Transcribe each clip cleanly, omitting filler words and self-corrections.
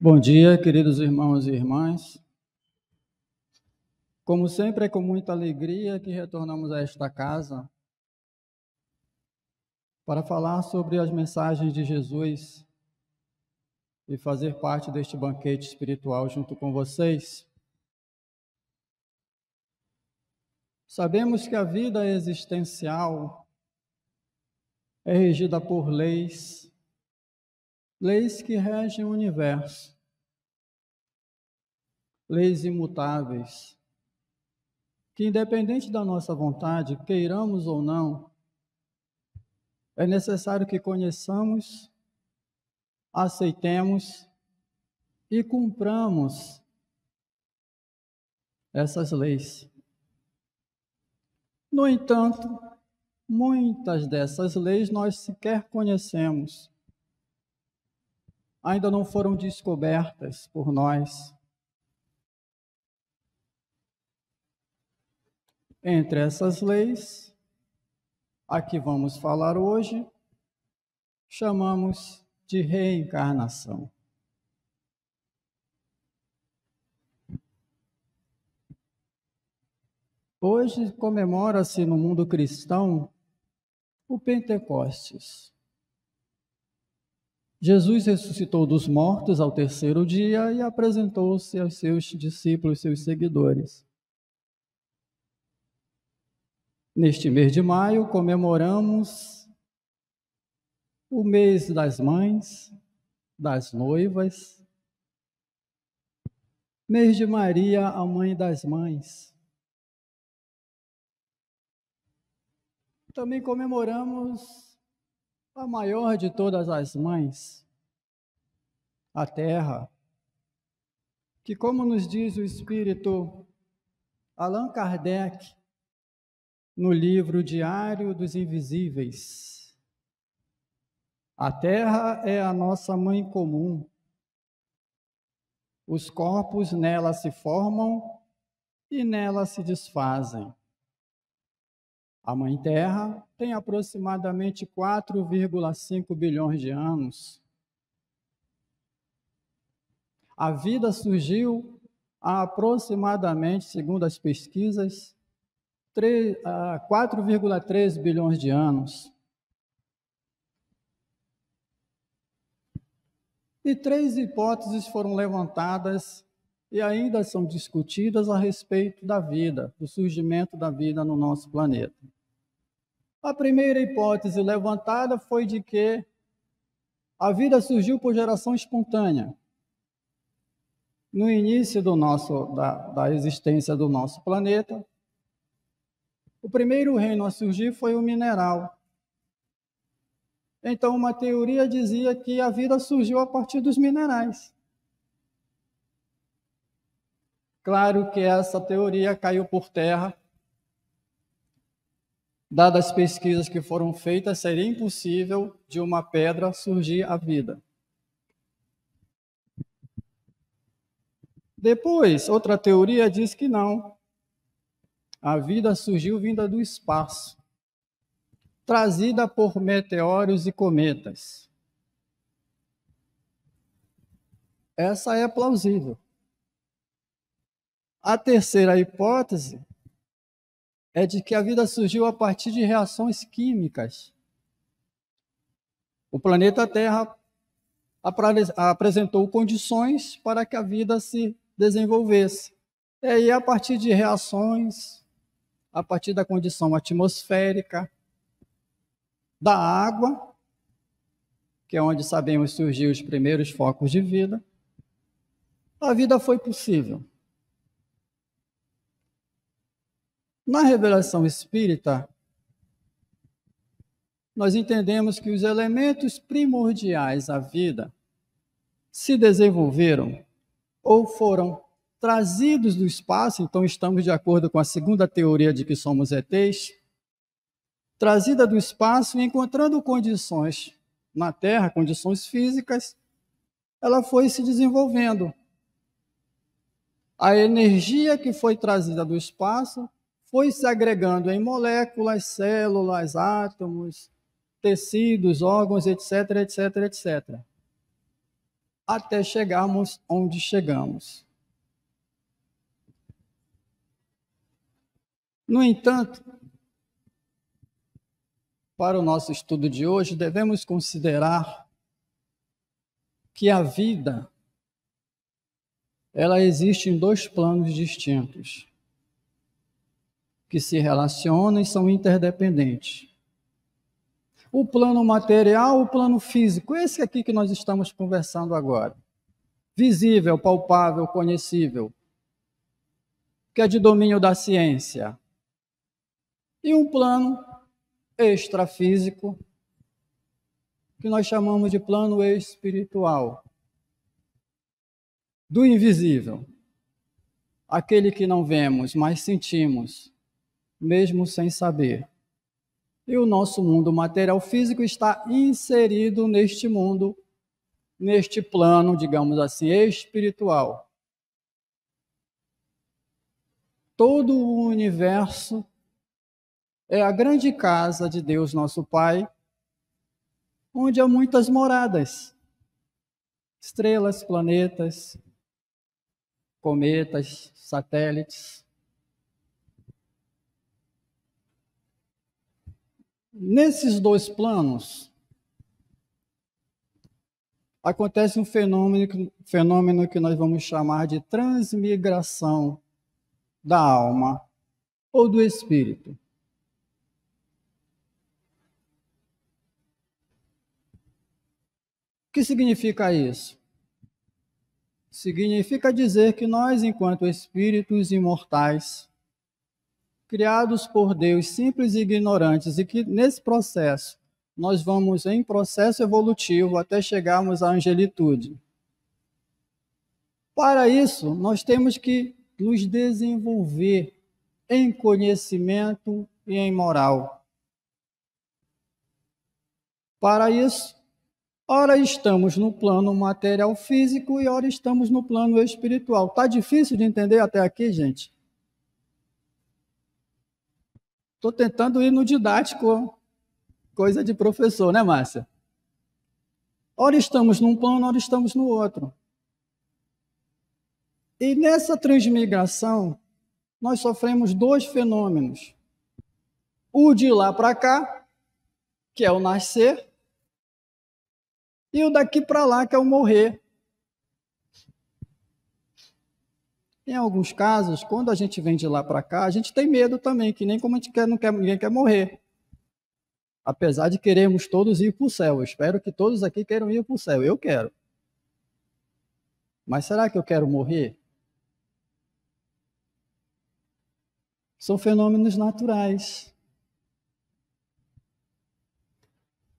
Bom dia, queridos irmãos e irmãs. Como sempre, é com muita alegria que retornamos a esta casa para falar sobre as mensagens de Jesus e fazer parte deste banquete espiritual junto com vocês. Sabemos que a vida existencial é regida por leis que regem o universo, leis imutáveis, que independente da nossa vontade, queiramos ou não, é necessário que conheçamos, aceitemos e cumpramos essas leis. No entanto, muitas dessas leis nós sequer conhecemos, ainda não foram descobertas por nós. Entre essas leis, a que vamos falar hoje, chamamos de reencarnação. Hoje comemora-se no mundo cristão o Pentecostes. Jesus ressuscitou dos mortos ao terceiro dia e apresentou-se aos seus discípulos, seus seguidores. Neste mês de maio, comemoramos o mês das mães, das noivas, mês de Maria, a mãe das mães. Também comemoramos a maior de todas as mães, a Terra, que, como nos diz o espírito Allan Kardec, no livro Diário dos Invisíveis, a Terra é a nossa mãe comum. Os corpos nela se formam e nela se desfazem. A Mãe Terra tem aproximadamente 4,5 bilhões de anos. A vida surgiu há aproximadamente, segundo as pesquisas, 4,3 bilhões de anos. E 3 hipóteses foram levantadas e ainda são discutidas a respeito da vida, do surgimento da vida no nosso planeta. A primeira hipótese levantada foi de que a vida surgiu por geração espontânea. No início da existência do nosso planeta, o primeiro reino a surgir foi o mineral. Então, uma teoria dizia que a vida surgiu a partir dos minerais. Claro que essa teoria caiu por terra. Dadas as pesquisas que foram feitas, seria impossível de uma pedra surgir a vida. Depois, outra teoria diz que não. A vida surgiu vinda do espaço, trazida por meteoros e cometas. Essa é plausível. A terceira hipótese é de que a vida surgiu a partir de reações químicas. O planeta Terra apresentou condições para que a vida se desenvolvesse. E aí, a partir de reações, a partir da condição atmosférica, da água, que é onde sabemos surgir os primeiros focos de vida, a vida foi possível. Na revelação espírita, nós entendemos que os elementos primordiais à vida se desenvolveram ou foram trazidos do espaço, então estamos de acordo com a segunda teoria de que somos ETs, trazida do espaço e encontrando condições na Terra, condições físicas, ela foi se desenvolvendo. A energia que foi trazida do espaço foi se agregando em moléculas, células, átomos, tecidos, órgãos, etc, etc, etc. até chegarmos onde chegamos. No entanto, para o nosso estudo de hoje, devemos considerar que a vida, ela existe em dois planos distintos, que se relacionam e são interdependentes. O plano material, o plano físico, esse aqui que nós estamos conversando agora. Visível, palpável, conhecível, que é de domínio da ciência. E um plano extrafísico, que nós chamamos de plano espiritual, do invisível, aquele que não vemos, mas sentimos, mesmo sem saber. E o nosso mundo material físico está inserido neste mundo, neste plano, digamos assim, espiritual. Todo o universo é a grande casa de Deus, nosso Pai, onde há muitas moradas, estrelas, planetas, cometas, satélites. Nesses dois planos, acontece um fenômeno que nós vamos chamar de transmigração da alma ou do espírito. O que significa isso? Significa dizer que nós, enquanto espíritos imortais, criados por Deus, simples e ignorantes, e que nesse processo nós vamos em processo evolutivo até chegarmos à angelitude. Para isso, nós temos que nos desenvolver em conhecimento e em moral. Para isso, ora estamos no plano material físico e ora estamos no plano espiritual. Está difícil de entender até aqui, gente? Estou tentando ir no didático, coisa de professor, né, Márcia? Ora estamos num plano, ora estamos no outro. E nessa transmigração, nós sofremos dois fenômenos. O de lá para cá, que é o nascer, e o daqui para lá, que é o morrer. Em alguns casos, quando a gente vem de lá para cá, a gente tem medo também, que nem como a gente quer, ninguém quer morrer. Apesar de queremos todos ir para o céu. Eu espero que todos aqui queiram ir para o céu. Eu quero. Mas será que eu quero morrer? São fenômenos naturais.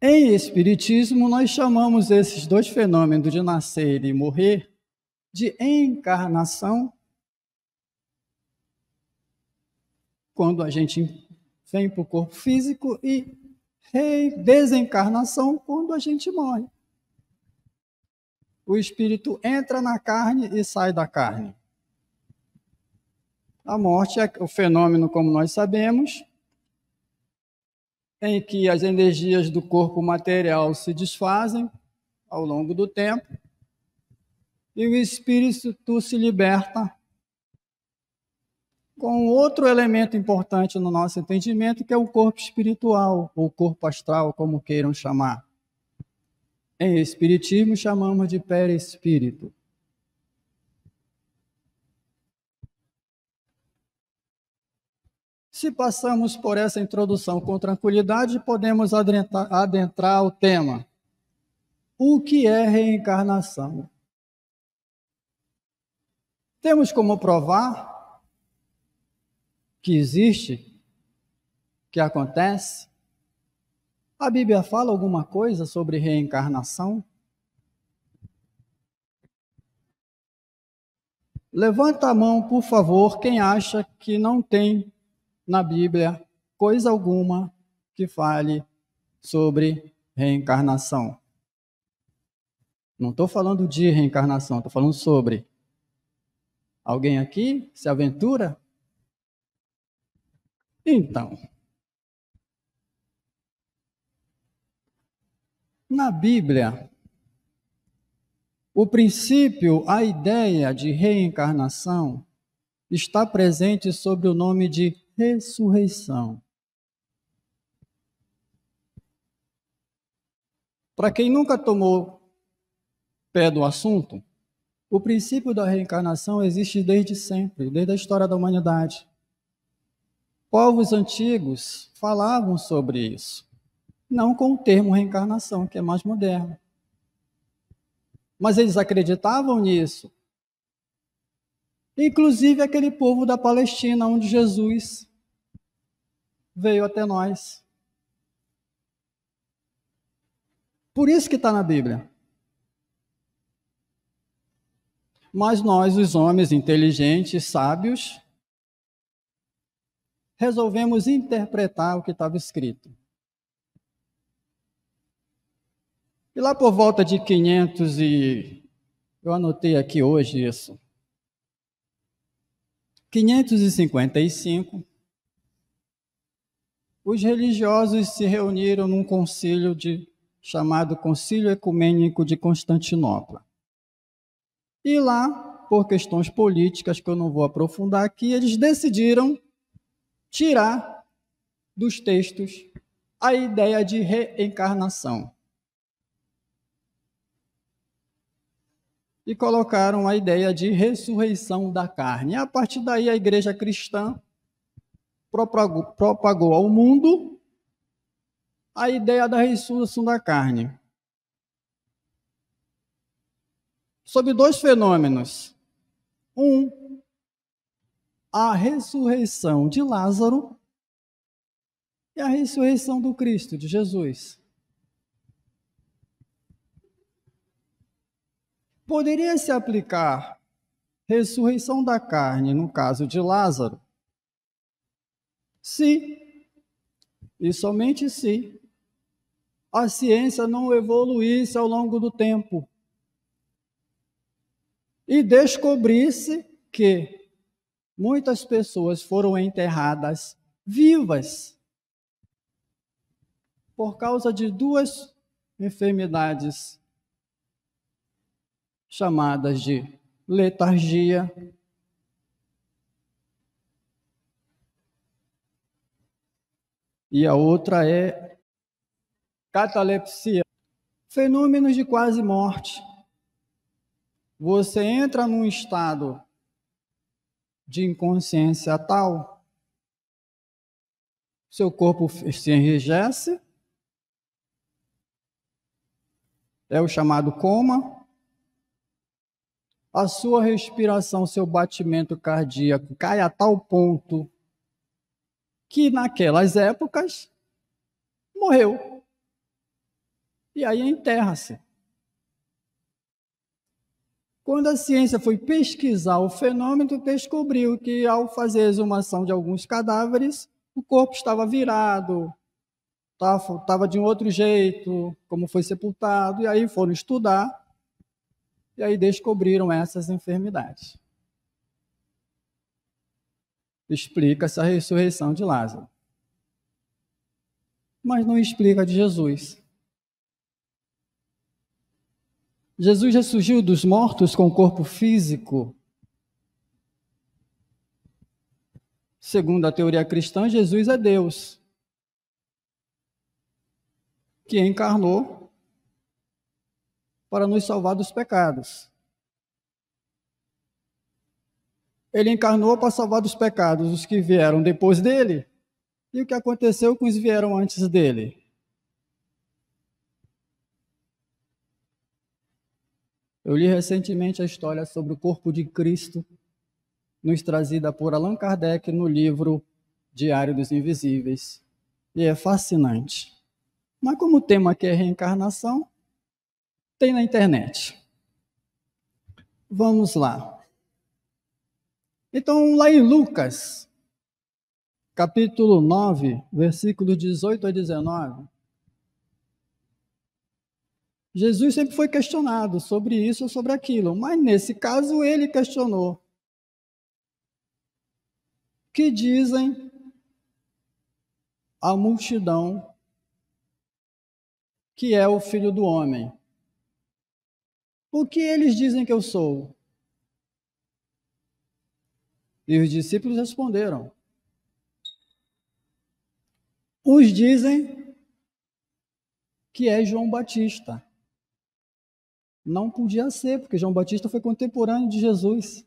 Em Espiritismo, nós chamamos esses dois fenômenos de nascer e morrer de encarnação. Quando a gente vem para o corpo físico, e desencarnação quando a gente morre. O espírito entra na carne e sai da carne. A morte é o fenômeno, como nós sabemos, em que as energias do corpo material se desfazem ao longo do tempo e o espírito se liberta com outro elemento importante no nosso entendimento, que é o corpo espiritual, ou corpo astral, como queiram chamar. Em Espiritismo, chamamos de perispírito. Se passamos por essa introdução com tranquilidade, podemos adentrar o tema. O que é reencarnação? Temos como provar que existe, que acontece? A Bíblia fala alguma coisa sobre reencarnação? Levanta a mão, por favor, quem acha que não tem na Bíblia coisa alguma que fale sobre reencarnação. Não estou falando de reencarnação, estou falando sobre. Alguém aqui se aventura? Então, na Bíblia, O princípio, a ideia de reencarnação está presente sob o nome de ressurreição. Para quem nunca tomou pé do assunto, o princípio da reencarnação existe desde sempre, desde a história da humanidade. Povos antigos falavam sobre isso, não com o termo reencarnação, que é mais moderno. Mas eles acreditavam nisso. Inclusive aquele povo da Palestina, onde Jesus veio até nós. Por isso que está na Bíblia. Mas nós, os homens inteligentes, sábios, resolvemos interpretar o que estava escrito. E lá por volta de 500 eu anotei aqui hoje isso, 555, os religiosos se reuniram num concílio chamado Concílio Ecumênico de Constantinopla. E lá, por questões políticas que eu não vou aprofundar aqui, eles decidiram tirar dos textos a ideia de reencarnação. E colocaram a ideia de ressurreição da carne. E a partir daí a igreja cristã propagou ao mundo a ideia da ressurreição da carne. Sobre dois fenômenos. Um, a ressurreição de Lázaro e a ressurreição do Cristo, de Jesus. Poderia se aplicar ressurreição da carne no caso de Lázaro, se, e somente se, a ciência não evoluísse ao longo do tempo e descobrisse que muitas pessoas foram enterradas vivas por causa de duas enfermidades chamadas de letargia e a outra é catalepsia, fenômenos de quase morte. Você entra num estado de inconsciência tal, seu corpo se enrijece, é o chamado coma, a sua respiração, seu batimento cardíaco cai a tal ponto que naquelas épocas morreu. E aí enterra-se. Quando a ciência foi pesquisar o fenômeno, descobriu que ao fazer a exumação de alguns cadáveres, o corpo estava virado, estava de um outro jeito, como foi sepultado, e aí foram estudar, e aí descobriram essas enfermidades. Explica-se a ressurreição de Lázaro. Mas não explica a de Jesus. Jesus ressurgiu dos mortos com o corpo físico. Segundo a teoria cristã, Jesus é Deus, que encarnou para nos salvar dos pecados. Ele encarnou para salvar dos pecados os que vieram depois dele e o que aconteceu com os que vieram antes dele. Eu li recentemente a história sobre o corpo de Cristo, nos trazida por Allan Kardec no livro Diário dos Invisíveis. E é fascinante. Mas como o tema aqui é reencarnação, tem na internet. Vamos lá. Então, lá em Lucas, capítulo 9, versículos 18 a 19, Jesus sempre foi questionado sobre isso ou sobre aquilo, mas nesse caso ele questionou. Que dizem a multidão que é o Filho do Homem? O que eles dizem que eu sou? E os discípulos responderam: uns dizem que é João Batista. Não podia ser, porque João Batista foi contemporâneo de Jesus.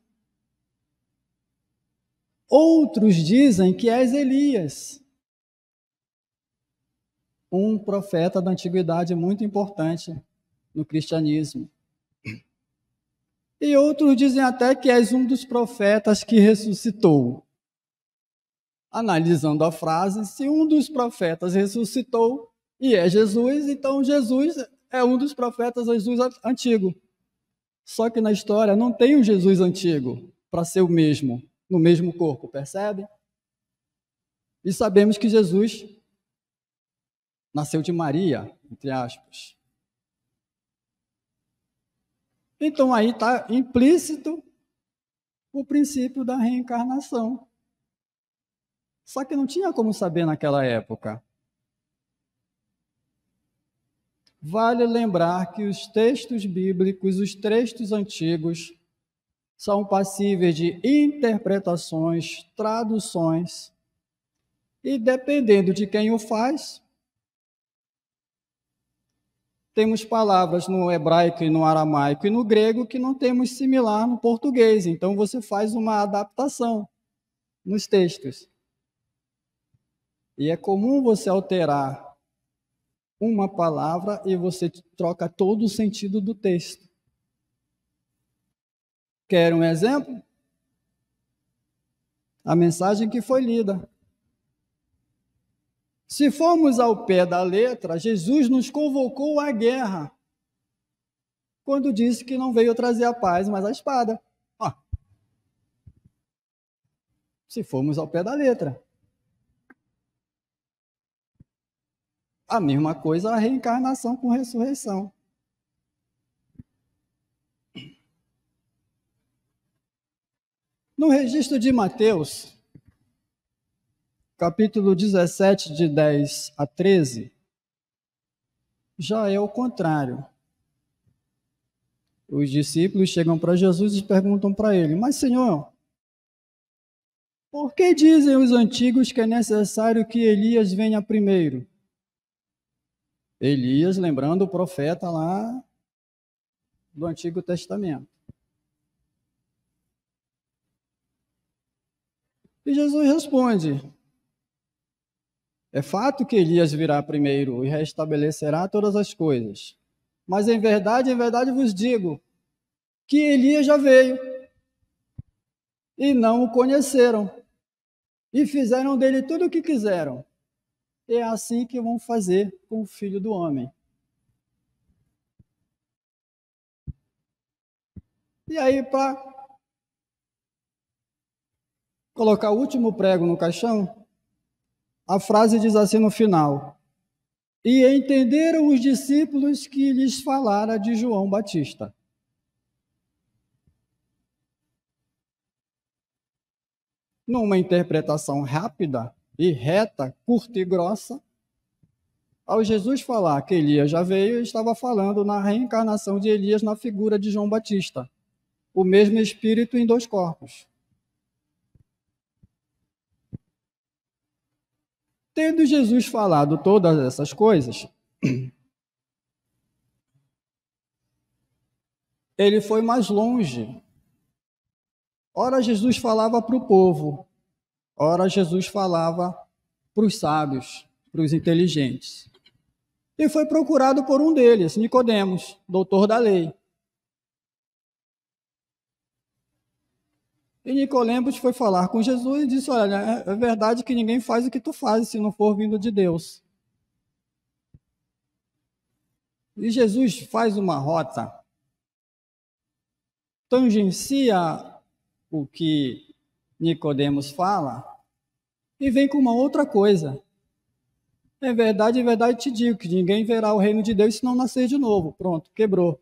Outros dizem que és Elias, um profeta da antiguidade muito importante no cristianismo. E outros dizem até que és um dos profetas que ressuscitou. Analisando a frase, se um dos profetas ressuscitou e é Jesus, então Jesus é um dos profetas, Jesus antigo. Só que na história não tem um Jesus antigo para ser o mesmo, no mesmo corpo, percebe? E sabemos que Jesus nasceu de Maria, entre aspas. Então aí está implícito o princípio da reencarnação. Só que não tinha como saber naquela época. Vale lembrar que os textos bíblicos, os textos antigos, são passíveis de interpretações, traduções, e dependendo de quem o faz, temos palavras no hebraico e no aramaico e no grego que não temos similar no português. Então você faz uma adaptação nos textos. E é comum você alterar uma palavra e você troca todo o sentido do texto. Quer um exemplo? A mensagem que foi lida. Se formos ao pé da letra, Jesus nos convocou à guerra, quando disse que não veio trazer a paz, mas a espada. Se formos ao pé da letra. A mesma coisa a reencarnação com ressurreição. No registro de Mateus, capítulo 17, de 10 a 13, já é o contrário. Os discípulos chegam para Jesus e perguntam para ele: mas, Senhor, por que dizem os antigos que é necessário que Elias venha primeiro? Elias, lembrando o profeta lá do Antigo Testamento. E Jesus responde: é fato que Elias virá primeiro e restabelecerá todas as coisas. Mas em verdade vos digo que Elias já veio e não o conheceram e fizeram dele tudo o que quiseram. É assim que vão fazer com o Filho do Homem. E aí, para colocar o último prego no caixão, a frase diz assim no final: e entenderam os discípulos que lhes falara de João Batista. Numa interpretação rápida e reta, curta e grossa, ao Jesus falar que Elias já veio, ele estava falando na reencarnação de Elias na figura de João Batista, o mesmo espírito em dois corpos. Tendo Jesus falado todas essas coisas, ele foi mais longe. Ora, Jesus falava para o povo, ora, Jesus falava para os sábios, para os inteligentes. E foi procurado por um deles, Nicodemos, doutor da lei. E Nicodemos foi falar com Jesus e disse: olha, é verdade que ninguém faz o que tu fazes se não for vindo de Deus. E Jesus faz uma rota, tangencia o que Nicodemos fala e vem com uma outra coisa. É verdade te digo que ninguém verá o reino de Deus se não nascer de novo. Pronto, quebrou.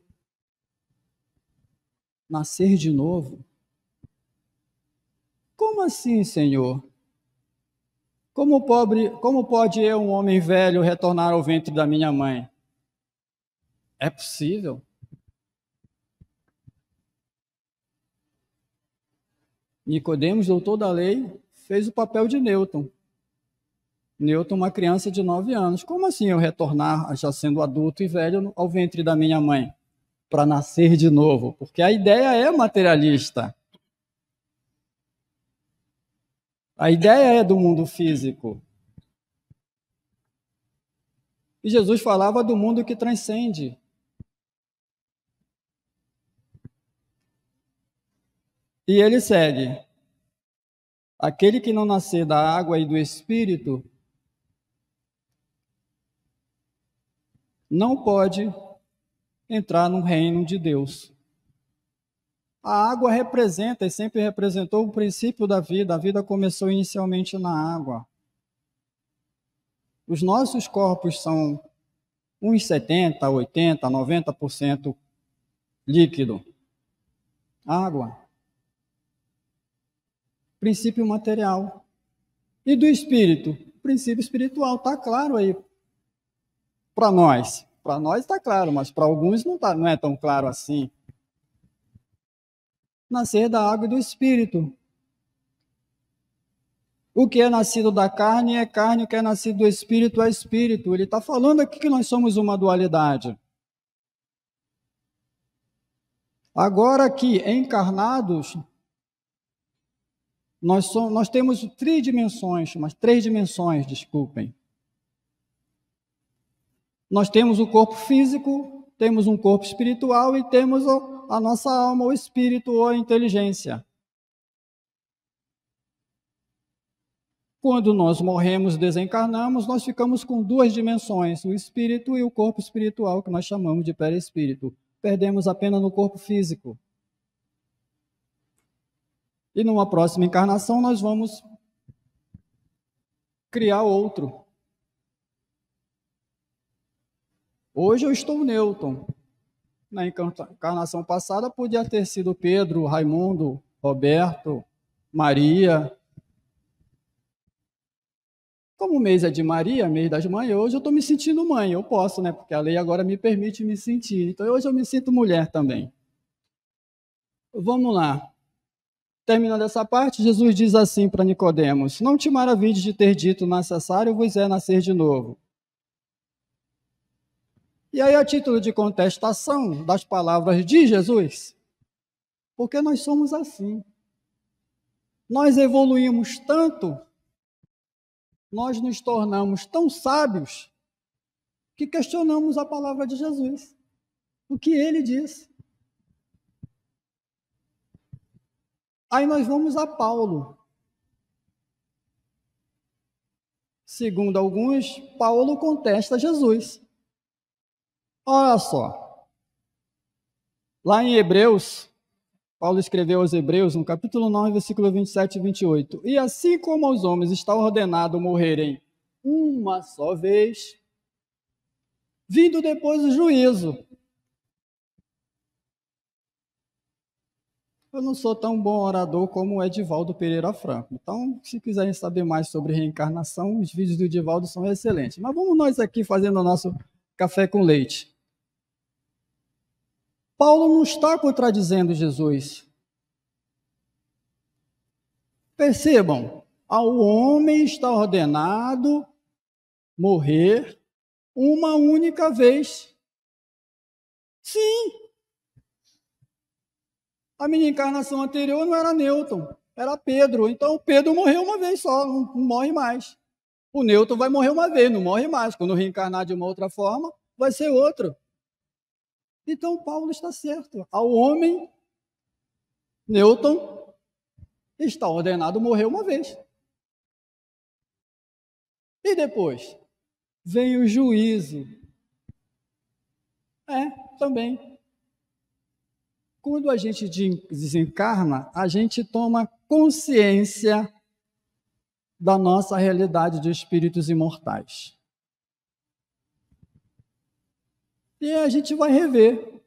Nascer de novo? Como assim, Senhor? Como pode eu, um homem velho, retornar ao ventre da minha mãe? É possível? Nicodemos, doutor da lei, fez o papel de Newton. Newton, uma criança de 9 anos. Como assim eu retornar, já sendo adulto e velho, ao ventre da minha mãe, para nascer de novo? Porque a ideia é materialista. A ideia é do mundo físico. E Jesus falava do mundo que transcende. E ele segue: aquele que não nascer da água e do Espírito não pode entrar no reino de Deus. A água representa e sempre representou o princípio da vida. A vida começou inicialmente na água. Os nossos corpos são uns 70, 80, 90% líquido. Água. Princípio material. E do espírito? Princípio espiritual. Está claro aí para nós. Para nós está claro, mas para alguns não é tão claro assim. Nascer da água e do espírito. O que é nascido da carne é carne, o que é nascido do espírito é espírito. Ele está falando aqui que nós somos uma dualidade. Agora que encarnados, nós temos três dimensões, desculpem. Nós temos o corpo físico, temos um corpo espiritual e temos a nossa alma, o espírito ou a inteligência. Quando nós morremos, desencarnamos, nós ficamos com duas dimensões, o espírito e o corpo espiritual, que nós chamamos de perispírito. Perdemos apenas no corpo físico. E numa próxima encarnação nós vamos criar outro. Hoje eu estou Newton. Na encarnação passada podia ter sido Pedro, Raimundo, Roberto, Maria. Como o mês é de Maria, mês das mães, hoje eu estou me sentindo mãe. Eu posso, né? Porque a lei agora me permite me sentir. Então hoje eu me sinto mulher também. Vamos lá. Terminando essa parte, Jesus diz assim para Nicodemos: não te maravilhes de ter dito, necessário vos é nascer de novo. E aí, a título de contestação das palavras de Jesus, porque nós somos assim. Nós evoluímos tanto, nós nos tornamos tão sábios, que questionamos a palavra de Jesus, o que ele disse. Aí nós vamos a Paulo. Segundo alguns, Paulo contesta Jesus. Olha só. Lá em Hebreus, Paulo escreveu aos Hebreus, no capítulo 9, versículo 27 e 28. E assim como aos homens está ordenado morrerem uma só vez, vindo depois o juízo. Eu não sou tão bom orador como o Edivaldo Pereira Franco. Então, se quiserem saber mais sobre reencarnação, os vídeos do Edivaldo são excelentes. Mas vamos nós aqui fazendo o nosso café com leite. Paulo não está contradizendo Jesus. Percebam, ao homem está ordenado morrer uma única vez. Sim. A minha encarnação anterior não era Newton, era Pedro. Então, Pedro morreu uma vez só, não morre mais. O Newton vai morrer uma vez, não morre mais. Quando reencarnar de uma outra forma, vai ser outro. Então, Paulo está certo. Ao homem, Newton, está ordenado morrer uma vez. E depois? Vem o juízo. Também. Quando a gente desencarna, a gente toma consciência da nossa realidade de espíritos imortais. E a gente vai rever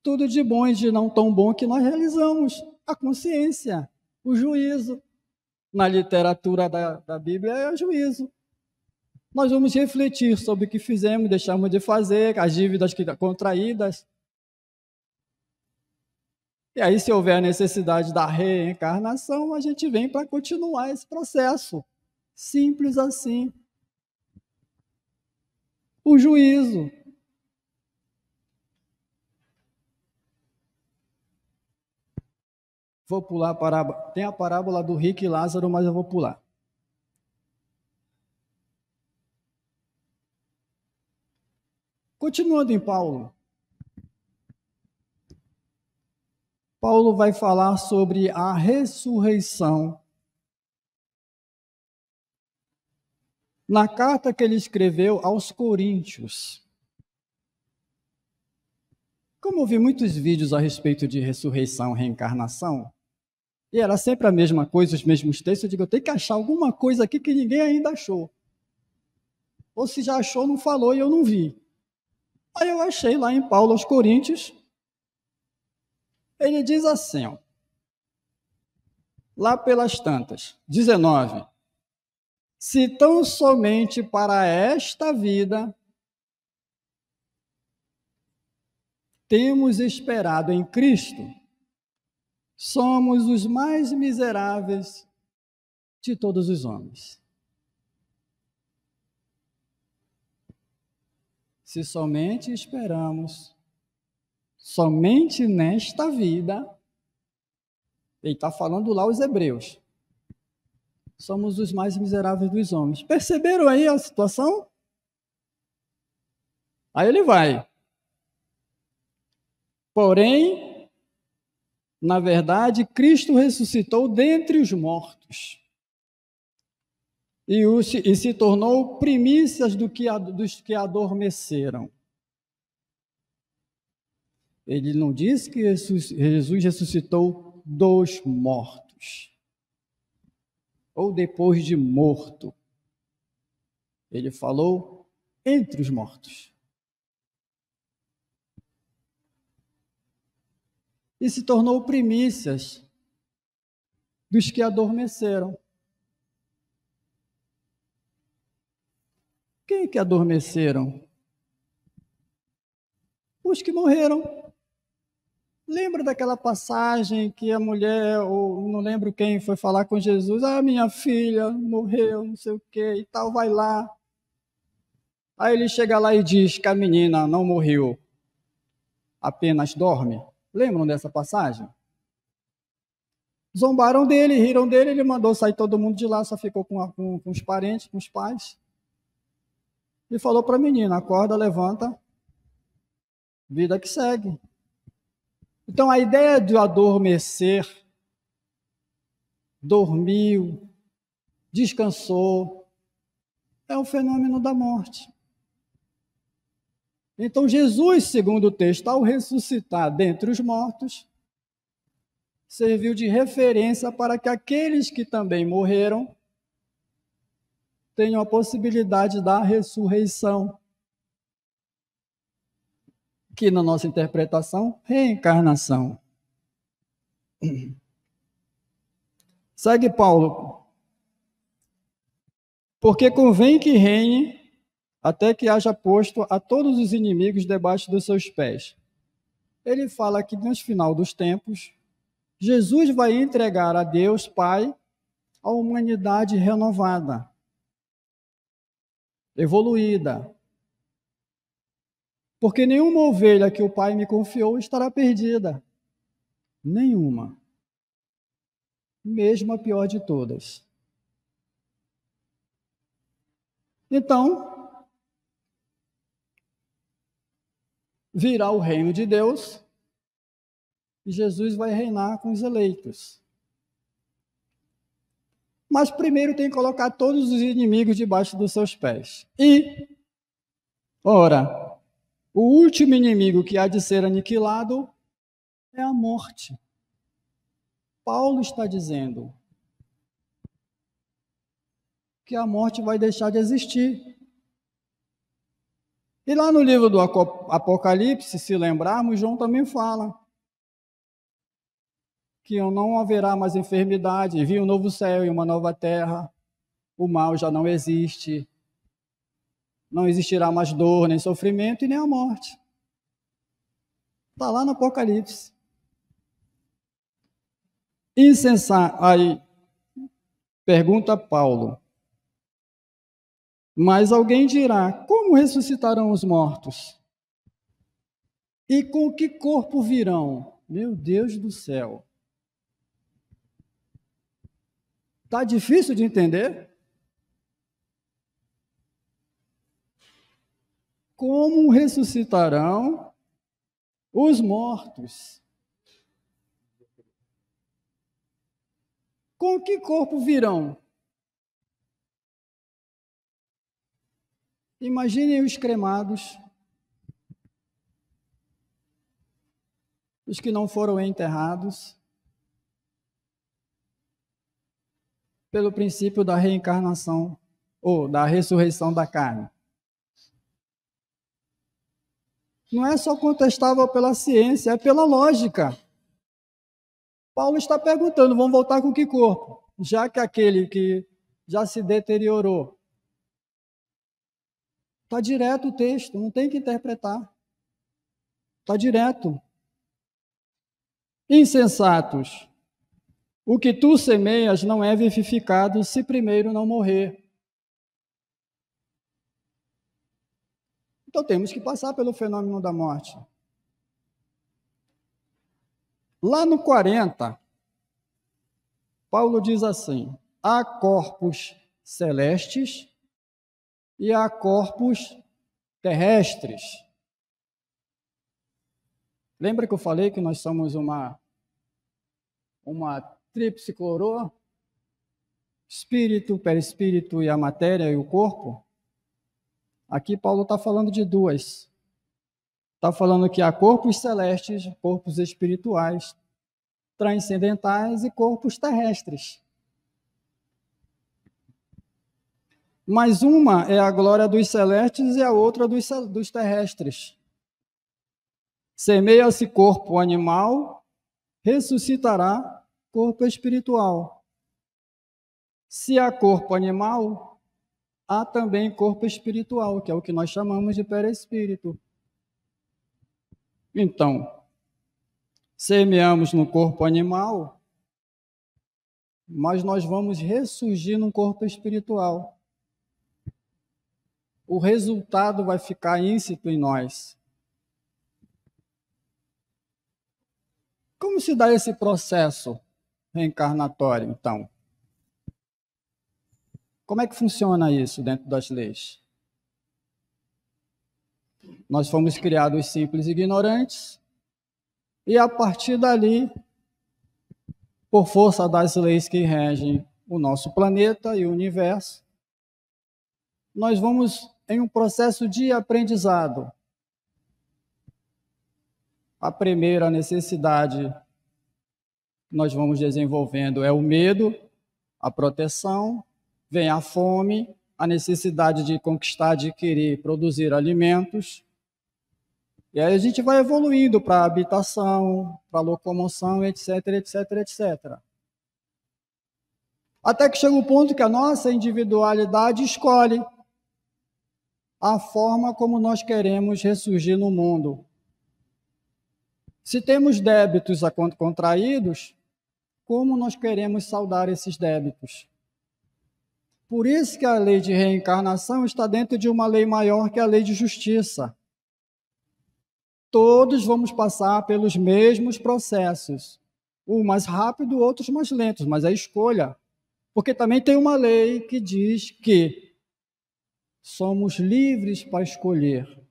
tudo de bom e de não tão bom que nós realizamos. A consciência, o juízo. Na literatura da Bíblia é o juízo. Nós vamos refletir sobre o que fizemos, deixamos de fazer, as dívidas contraídas. E aí, se houver a necessidade da reencarnação, a gente vem para continuar esse processo. Simples assim. O juízo. Vou pular a parábola. Tem a parábola do rico e Lázaro, mas eu vou pular. Continuando em Paulo. Paulo vai falar sobre a ressurreição. Na carta que ele escreveu aos Coríntios. Como eu vi muitos vídeos a respeito de ressurreição, reencarnação, e era sempre a mesma coisa, os mesmos textos, eu digo, eu tenho que achar alguma coisa aqui que ninguém ainda achou. Ou se já achou, não falou e eu não vi. Aí eu achei lá em Paulo aos Coríntios, ele diz assim, ó, lá pelas tantas, 19, se tão somente para esta vida temos esperado em Cristo, somos os mais miseráveis de todos os homens. Se somente esperamos, somente nesta vida, ele está falando lá os hebreus, somos os mais miseráveis dos homens. Perceberam aí a situação? Aí ele vai. Porém, na verdade, Cristo ressuscitou dentre os mortos e se tornou primícias dos que adormeceram. Ele não disse que Jesus ressuscitou dos mortos, ou depois de morto. Ele falou entre os mortos. E se tornou primícias dos que adormeceram. Quem que adormeceram? Os que morreram. Lembra daquela passagem que a mulher, ou não lembro quem, foi falar com Jesus, minha filha morreu, não sei o que e tal, vai lá. Aí ele chega lá e diz que a menina não morreu, apenas dorme. Lembram dessa passagem? Zombaram dele, riram dele, ele mandou sair todo mundo de lá, só ficou com os parentes, com os pais. E falou para a menina, acorda, levanta, vida que segue. Então a ideia de adormecer, dormiu, descansou, é o fenômeno da morte. Então Jesus, segundo o texto, ao ressuscitar dentre os mortos, serviu de referência para que aqueles que também morreram tenham a possibilidade da ressurreição, que na nossa interpretação, reencarnação. Segue Paulo. Porque convém que reine até que haja posto a todos os inimigos debaixo dos seus pés. Ele fala que no final dos tempos, Jesus vai entregar a Deus Pai a humanidade renovada, evoluída. Porque nenhuma ovelha que o Pai me confiou estará perdida. Nenhuma. Mesmo a pior de todas. Então, virá o reino de Deus e Jesus vai reinar com os eleitos. Mas primeiro tem que colocar todos os inimigos debaixo dos seus pés. E, ora, o último inimigo que há de ser aniquilado é a morte. Paulo está dizendo que a morte vai deixar de existir. E lá no livro do Apocalipse, se lembrarmos, João também fala que não haverá mais enfermidade, vi um novo céu e uma nova terra, o mal já não existe, não existirá mais dor, nem sofrimento e nem a morte. Está lá no Apocalipse. Aí pergunta Paulo: mas alguém dirá, como ressuscitarão os mortos? E com que corpo virão? Meu Deus do céu. Está difícil de entender? Como ressuscitarão os mortos? Com que corpo virão? Imaginem os cremados, os que não foram enterrados, pelo princípio da reencarnação ou da ressurreição da carne. Não é só contestável pela ciência, é pela lógica. Paulo está perguntando, vão voltar com que corpo? Já que aquele que já se deteriorou. Está direto o texto, não tem que interpretar. Está direto. Insensatos. O que tu semeias não é vivificado se primeiro não morrer. Então temos que passar pelo fenômeno da morte. Lá no 40, Paulo diz assim: há corpos celestes e há corpos terrestres. Lembra que eu falei que nós somos uma tríplice coroa? Espírito, perispírito e a matéria e o corpo? Aqui Paulo está falando de duas. Está falando que há corpos celestes, corpos espirituais, transcendentais e corpos terrestres. Mas uma é a glória dos celestes e a outra dos terrestres. Semeia-se corpo animal, ressuscitará corpo espiritual. Se há corpo animal, há também corpo espiritual, que é o que nós chamamos de perispírito. Então, semeamos no corpo animal, mas nós vamos ressurgir num corpo espiritual. O resultado vai ficar íncito em nós. Como se dá esse processo reencarnatório, então? Como é que funciona isso dentro das leis? Nós fomos criados simples e ignorantes, e a partir dali, por força das leis que regem o nosso planeta e o universo, nós vamos em um processo de aprendizado. A primeira necessidade que nós vamos desenvolvendo é o medo, a proteção, vem a fome, a necessidade de conquistar, adquirir, produzir alimentos. E aí a gente vai evoluindo para a habitação, para a locomoção, etc, etc, etc. Até que chega um ponto que a nossa individualidade escolhe a forma como nós queremos ressurgir no mundo. Se temos débitos contraídos, como nós queremos saldar esses débitos? Por isso que a lei de reencarnação está dentro de uma lei maior que a lei de justiça. Todos vamos passar pelos mesmos processos, um mais rápido, outros mais lentos, mas é escolha. Porque também tem uma lei que diz que somos livres para escolher.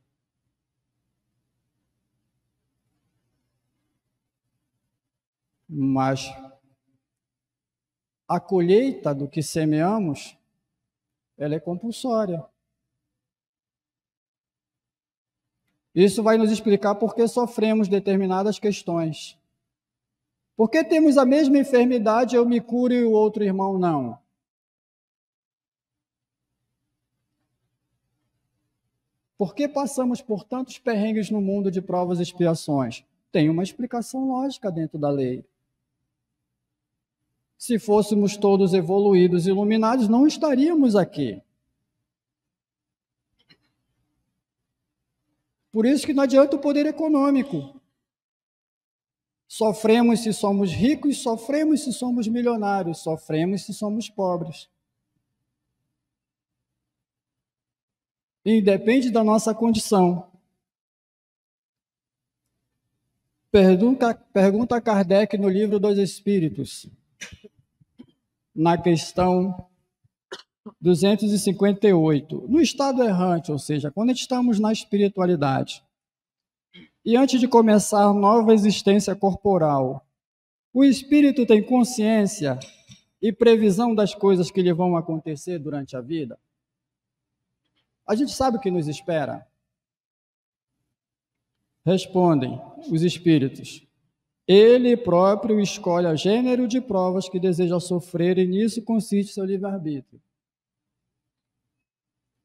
Mas a colheita do que semeamos, ela é compulsória. Isso vai nos explicar por que sofremos determinadas questões. Por que temos a mesma enfermidade, eu me curo e o outro irmão não? Por que passamos por tantos perrengues no mundo de provas e expiações? Tem uma explicação lógica dentro da lei. Se fôssemos todos evoluídos e iluminados, não estaríamos aqui. Por isso que não adianta o poder econômico. Sofremos se somos ricos, sofremos se somos milionários, sofremos se somos pobres. Independe da nossa condição. Pergunta Kardec no Livro dos Espíritos, na questão 258. No estado errante, ou seja, quando estamos na espiritualidade, e antes de começar nova existência corporal, o espírito tem consciência e previsão das coisas que lhe vão acontecer durante a vida? A gente sabe o que nos espera? Respondem os espíritos. Ele próprio escolhe o gênero de provas que deseja sofrer e nisso consiste seu livre-arbítrio.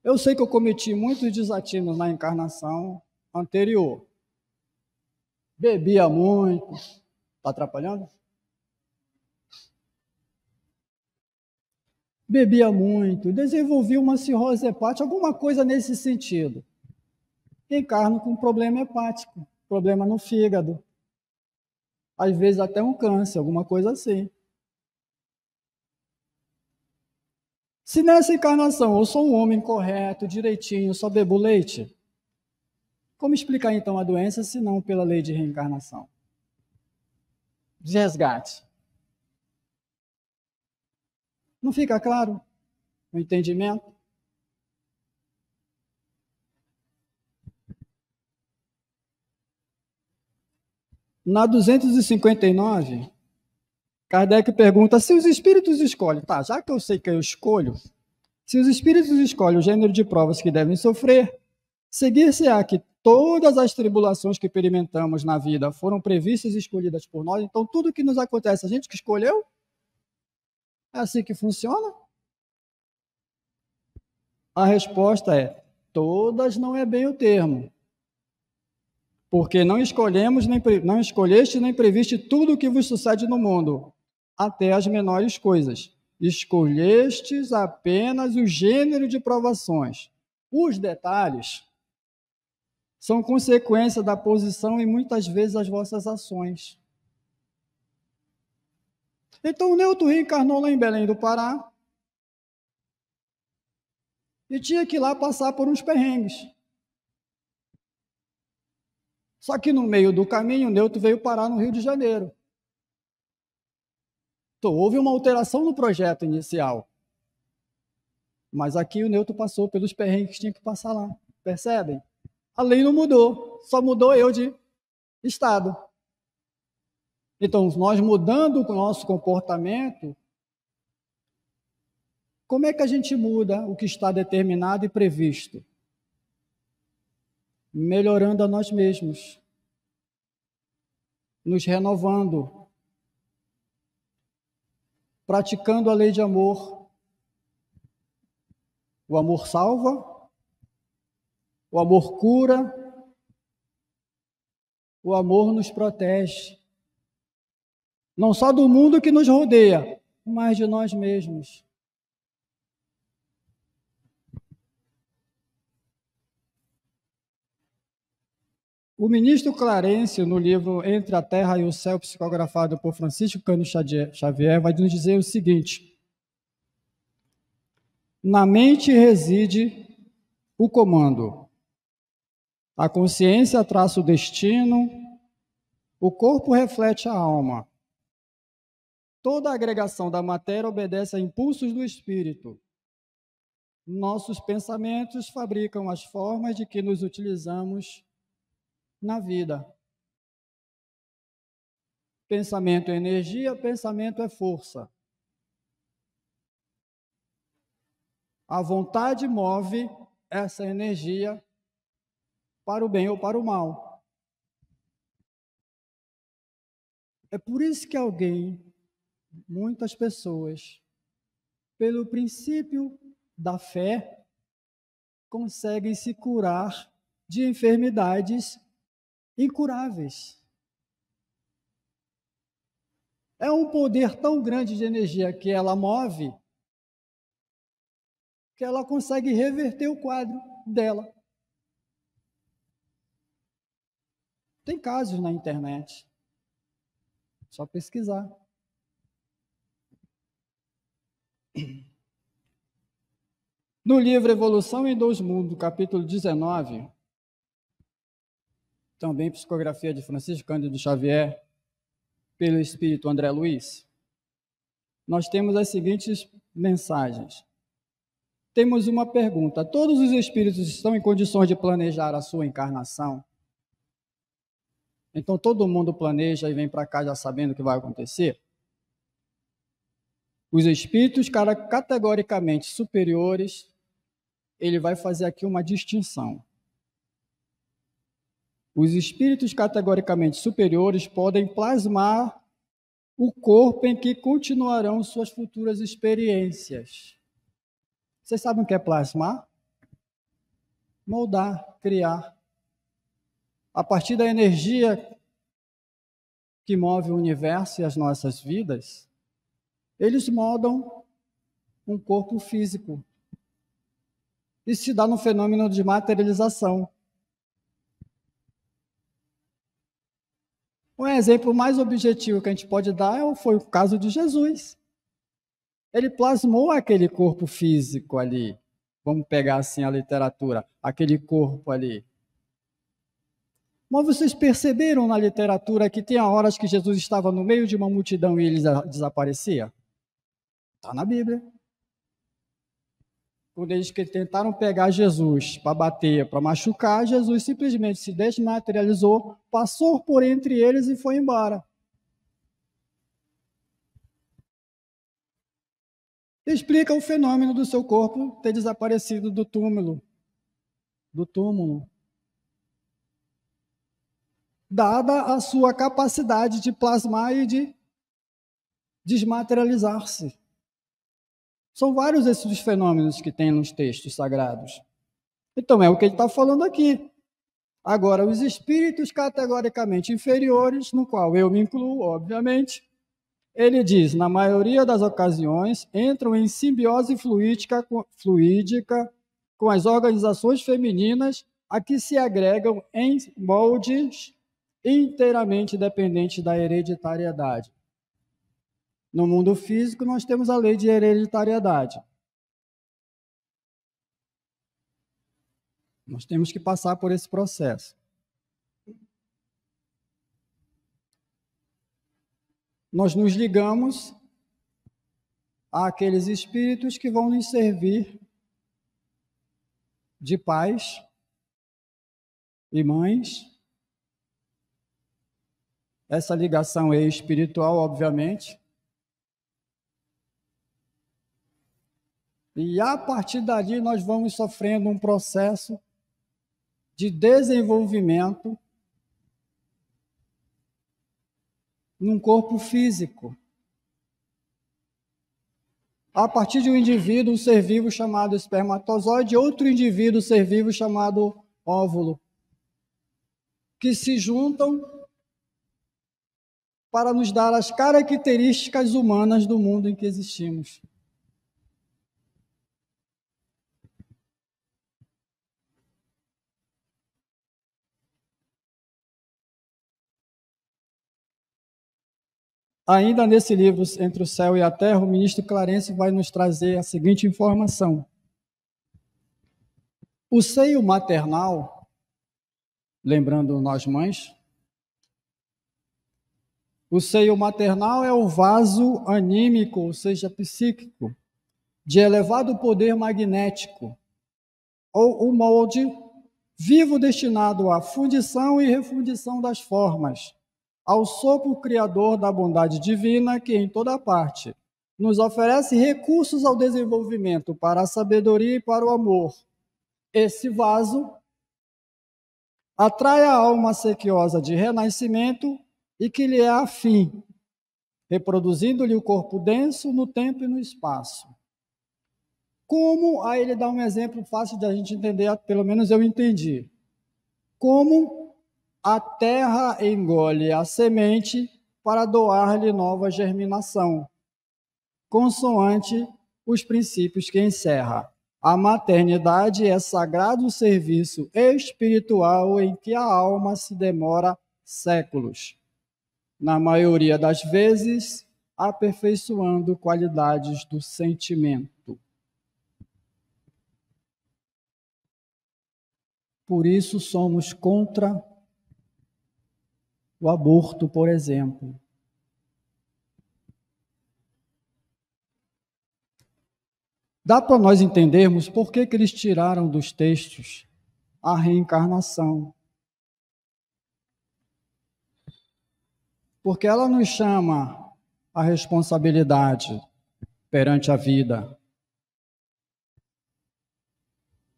Eu sei que eu cometi muitos desatinos na encarnação anterior. Bebia muito. Está atrapalhando? Bebia muito, desenvolvi uma cirrose hepática, alguma coisa nesse sentido. Encarno com problema hepático, problema no fígado. Às vezes até um câncer, alguma coisa assim. Se nessa encarnação eu sou um homem correto, direitinho, só bebo leite, como explicar então a doença se não pela lei de reencarnação? De resgate. Não fica claro o entendimento? Na 259, Kardec pergunta se os espíritos escolhem. Tá, já que eu sei que eu escolho, se os espíritos escolhem o gênero de provas que devem sofrer, seguir-se-á que todas as tribulações que experimentamos na vida foram previstas e escolhidas por nós, então tudo que nos acontece, a gente que escolheu? É assim que funciona? A resposta é: todas não é bem o termo. Porque não escolheste nem previste tudo o que vos sucede no mundo, até as menores coisas. Escolhestes apenas o gênero de provações. Os detalhes são consequência da posição e muitas vezes das vossas ações. Então o Newton reencarnou lá em Belém do Pará e tinha que ir lá passar por uns perrengues. Só que no meio do caminho, o Newton veio parar no Rio de Janeiro. Então, houve uma alteração no projeto inicial. Mas aqui o Newton passou pelos perrengues que tinha que passar lá. Percebem? A lei não mudou, só mudou eu de estado. Então, nós mudando o nosso comportamento, como é que a gente muda o que está determinado e previsto? Melhorando a nós mesmos, nos renovando, praticando a lei de amor. O amor salva, o amor cura, o amor nos protege. Não só do mundo que nos rodeia, mas de nós mesmos. O ministro Clarencio, no livro Entre a Terra e o Céu, psicografado por Francisco Cândido Xavier, vai nos dizer o seguinte: na mente reside o comando. A consciência traça o destino, o corpo reflete a alma. Toda a agregação da matéria obedece a impulsos do espírito. Nossos pensamentos fabricam as formas de que nos utilizamos na vida. Pensamento é energia, pensamento é força. A vontade move essa energia para o bem ou para o mal. É por isso que muitas pessoas, pelo princípio da fé, conseguem se curar de enfermidades incuráveis. É um poder tão grande de energia que ela move, que ela consegue reverter o quadro dela. Tem casos na internet. Só pesquisar. No livro Evolução em Dois Mundos, capítulo 19, também psicografia de Francisco Cândido Xavier, pelo espírito André Luiz, nós temos as seguintes mensagens. Temos uma pergunta: todos os espíritos estão em condições de planejar a sua encarnação? Então todo mundo planeja e vem para cá já sabendo o que vai acontecer? Os espíritos categoricamente superiores, ele vai fazer aqui uma distinção. Os espíritos categoricamente superiores podem plasmar o corpo em que continuarão suas futuras experiências. Vocês sabem o que é plasmar? Moldar, criar. A partir da energia que move o universo e as nossas vidas, eles moldam um corpo físico. Isso se dá no fenômeno de materialização. Um exemplo mais objetivo que a gente pode dar foi o caso de Jesus. Ele plasmou aquele corpo físico ali. Vamos pegar assim a literatura, aquele corpo ali. Mas vocês perceberam na literatura que tem horas que Jesus estava no meio de uma multidão e ele desaparecia? Está na Bíblia. Quando eles tentaram pegar Jesus para bater, para machucar, Jesus simplesmente se desmaterializou, passou por entre eles e foi embora. Explica o fenômeno do seu corpo ter desaparecido do túmulo. Dada a sua capacidade de plasmar e de desmaterializar-se. São vários esses fenômenos que tem nos textos sagrados. Então, é o que ele está falando aqui. Agora, os espíritos categoricamente inferiores, no qual eu me incluo, obviamente, ele diz, na maioria das ocasiões, entram em simbiose fluídica com as organizações femininas a que se agregam em moldes inteiramente dependentes da hereditariedade. No mundo físico, nós temos a lei de hereditariedade. Nós temos que passar por esse processo. Nós nos ligamos àqueles espíritos que vão nos servir de pais e mães. Essa ligação é espiritual, obviamente. E a partir dali nós vamos sofrendo um processo de desenvolvimento num corpo físico. A partir de um indivíduo, um ser vivo chamado espermatozoide, outro indivíduo, ser vivo chamado óvulo, que se juntam para nos dar as características humanas do mundo em que existimos. Ainda nesse livro, Entre o Céu e a Terra, o ministro Clarence vai nos trazer a seguinte informação. O seio maternal, lembrando nós mães, o seio maternal é o vaso anímico, ou seja, psíquico, de elevado poder magnético, ou o molde vivo destinado à fundição e refundição das formas, ao sopro criador da bondade divina que em toda parte nos oferece recursos ao desenvolvimento para a sabedoria e para o amor. Esse vaso atrai a alma sequiosa de renascimento e que lhe é afim, reproduzindo-lhe o corpo denso no tempo e no espaço. Como, aí ele dá um exemplo fácil de a gente entender, pelo menos eu entendi. Como a terra engole a semente para doar-lhe nova germinação, consoante os princípios que encerra. A maternidade é sagrado serviço espiritual em que a alma se demora séculos. na maioria das vezes, aperfeiçoando qualidades do sentimento. Por isso somos contra o aborto, por exemplo. Dá para nós entendermos por que eles tiraram dos textos a reencarnação. Porque ela nos chama a responsabilidade perante a vida.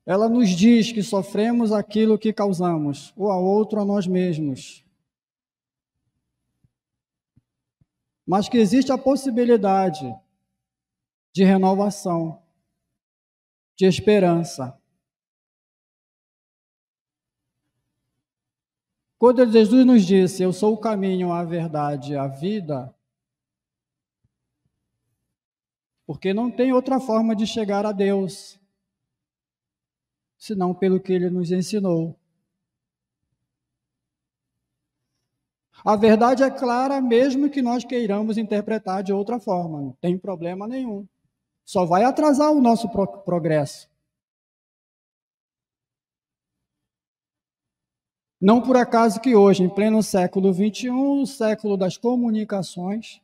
Ela nos diz que sofremos aquilo que causamos, ou a outro, a nós mesmos. Mas que existe a possibilidade de renovação, de esperança. Quando Jesus nos disse, eu sou o caminho, a verdade e a vida, porque não tem outra forma de chegar a Deus, senão pelo que Ele nos ensinou. A verdade é clara, mesmo que nós queiramos interpretar de outra forma, não tem problema nenhum. Só vai atrasar o nosso progresso. Não por acaso que hoje, em pleno século XXI, o século das comunicações,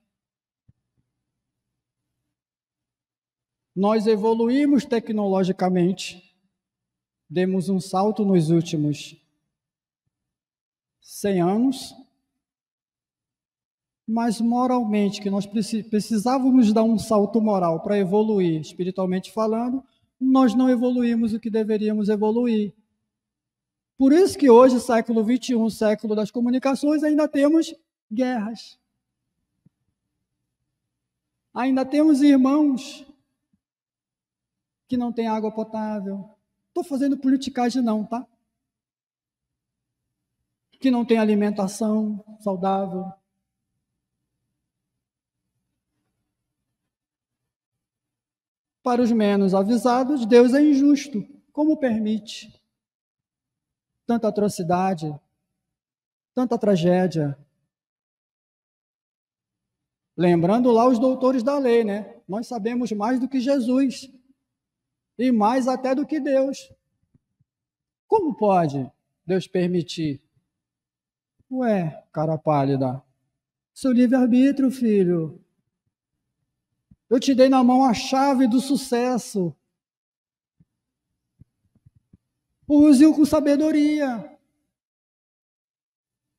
nós evoluímos tecnologicamente, demos um salto nos últimos 100 anos, mas moralmente, que nós precisávamos dar um salto moral para evoluir, espiritualmente falando, nós não evoluímos o que deveríamos evoluir. Por isso que hoje, século XXI, século das comunicações, ainda temos guerras. Ainda temos irmãos que não têm água potável. Estou fazendo politicagem não, tá? Que não têm alimentação saudável. Para os menos avisados, Deus é injusto. Como permite tanta atrocidade, tanta tragédia? Lembrando lá os doutores da lei, né? Nós sabemos mais do que Jesus e mais até do que Deus. Como pode Deus permitir? Ué, cara pálida, seu livre-arbítrio, filho. Eu te dei na mão a chave do sucesso. Use-o com sabedoria.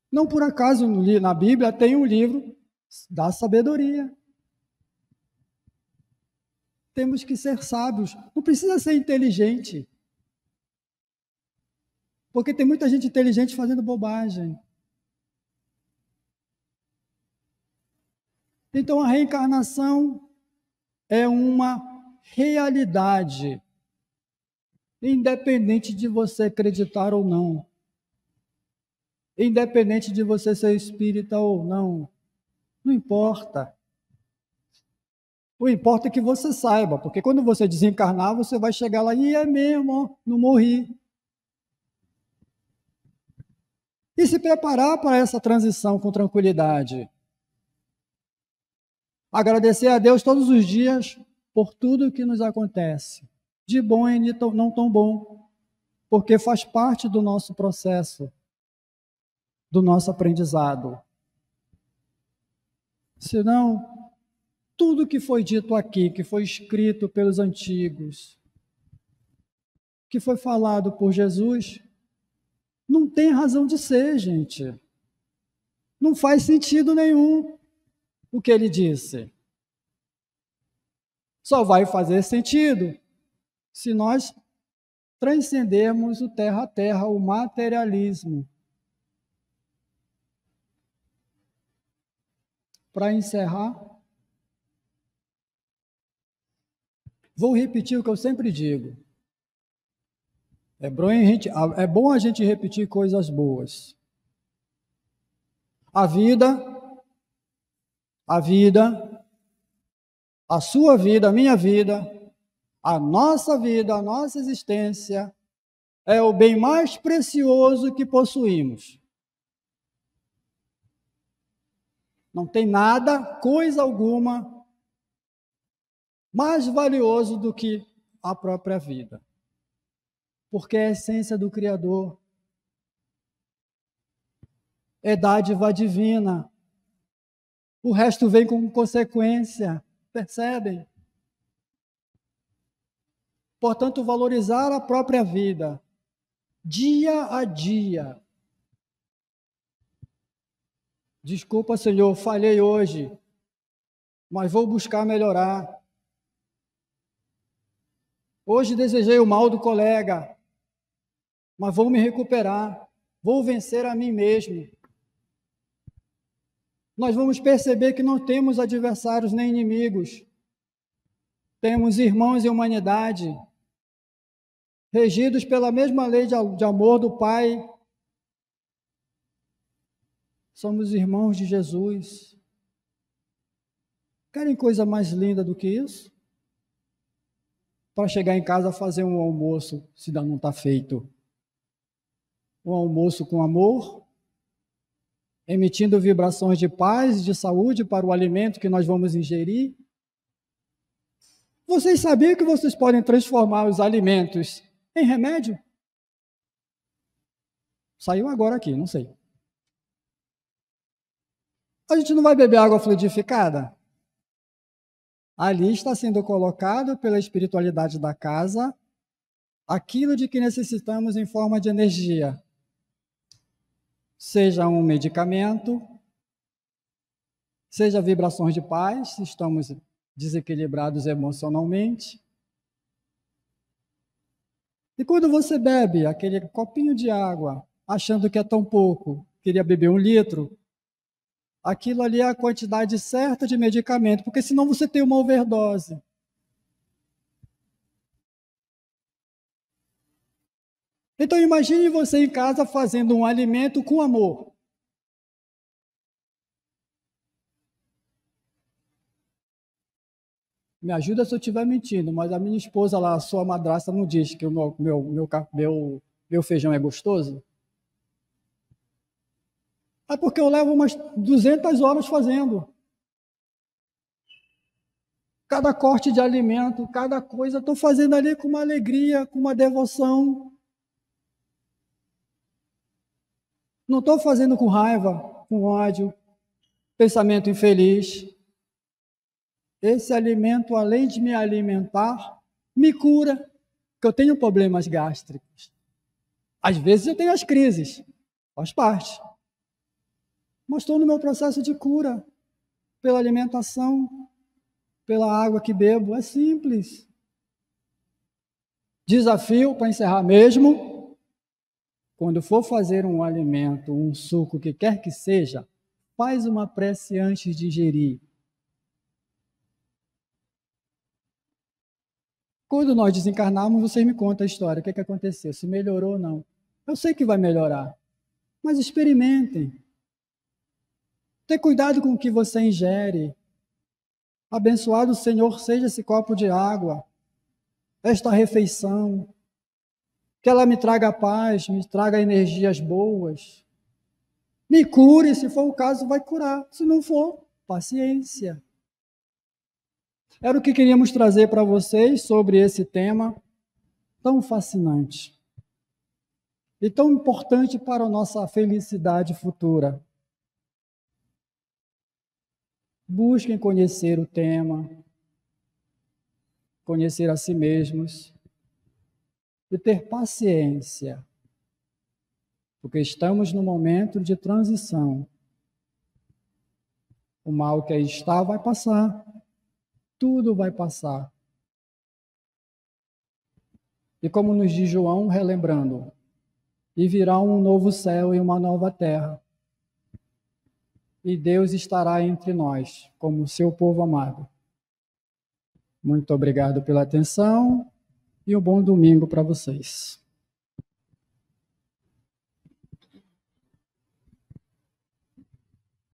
Não por acaso na Bíblia tem um livro da sabedoria. Temos que ser sábios. Não precisa ser inteligente. Porque tem muita gente inteligente fazendo bobagem. Então a reencarnação é uma realidade, independente de você acreditar ou não, independente de você ser espírita ou não, não importa. O importa é que você saiba, porque quando você desencarnar, você vai chegar lá e é mesmo, ó, não morri. E se preparar para essa transição com tranquilidade. Agradecer a Deus todos os dias por tudo que nos acontece, de bom e de não tão bom, porque faz parte do nosso processo, do nosso aprendizado. Senão, tudo que foi dito aqui, que foi escrito pelos antigos, que foi falado por Jesus, não tem razão de ser, gente. Não faz sentido nenhum o que ele disse. Só vai fazer sentido se nós transcendermos o terra a terra, o materialismo. Para encerrar, vou repetir o que eu sempre digo. É bom a gente repetir coisas boas. A vida, a sua vida, a minha vida, a nossa existência é o bem mais precioso que possuímos. Não tem nada, coisa alguma, mais valioso do que a própria vida. Porque é a essência do Criador. É dádiva divina. O resto vem com consequência. Percebem? Portanto, valorizar a própria vida, dia a dia. Desculpa, Senhor, falhei hoje, mas vou buscar melhorar. Hoje desejei o mal do colega, mas vou me recuperar, vou vencer a mim mesmo. Nós vamos perceber que não temos adversários nem inimigos. Temos irmãos em humanidade, regidos pela mesma lei de amor do Pai. Somos irmãos de Jesus. Querem coisa mais linda do que isso? Para chegar em casa fazer um almoço, se não está feito. Um almoço com amor, emitindo vibrações de paz e de saúde para o alimento que nós vamos ingerir. Vocês sabiam que vocês podem transformar os alimentos em remédio? Saiu agora aqui, não sei. A gente não vai beber água fluidificada? Ali está sendo colocado pela espiritualidade da casa aquilo de que necessitamos em forma de energia. Seja um medicamento, seja vibrações de paz, se estamos desequilibrados emocionalmente. E quando você bebe aquele copinho de água, achando que é tão pouco, queria beber 1 litro, aquilo ali é a quantidade certa de medicamento, porque senão você tem uma overdose. Então imagine você em casa fazendo um alimento com amor. Me ajuda se eu estiver mentindo, mas a minha esposa lá, a sua madrasta, não diz que o meu feijão é gostoso? É porque eu levo umas 200 horas fazendo. Cada corte de alimento, cada coisa, estou fazendo ali com uma alegria, com uma devoção. Não estou fazendo com raiva, com ódio, pensamento infeliz. Esse alimento, além de me alimentar, me cura, porque eu tenho problemas gástricos. Às vezes eu tenho as crises, faz parte. Mas estou no meu processo de cura, pela alimentação, pela água que bebo, é simples. Desafio para encerrar mesmo, quando for fazer um alimento, um suco, o que quer que seja, faz uma prece antes de ingerir. Quando nós desencarnarmos, vocês me contam a história, o que aconteceu, se melhorou ou não. Eu sei que vai melhorar, mas experimentem. Tenha cuidado com o que você ingere. Abençoado o Senhor seja esse copo de água, esta refeição, que ela me traga paz, me traga energias boas. Me cure, se for o caso, vai curar. Se não for, paciência. Era o que queríamos trazer para vocês sobre esse tema tão fascinante e tão importante para a nossa felicidade futura. Busquem conhecer o tema, conhecer a si mesmos e ter paciência, porque estamos num momento de transição. O mal que aí está vai passar, tudo vai passar. E como nos diz João, relembrando, e virá um novo céu e uma nova terra. E Deus estará entre nós, como seu povo amado. Muito obrigado pela atenção e um bom domingo para vocês.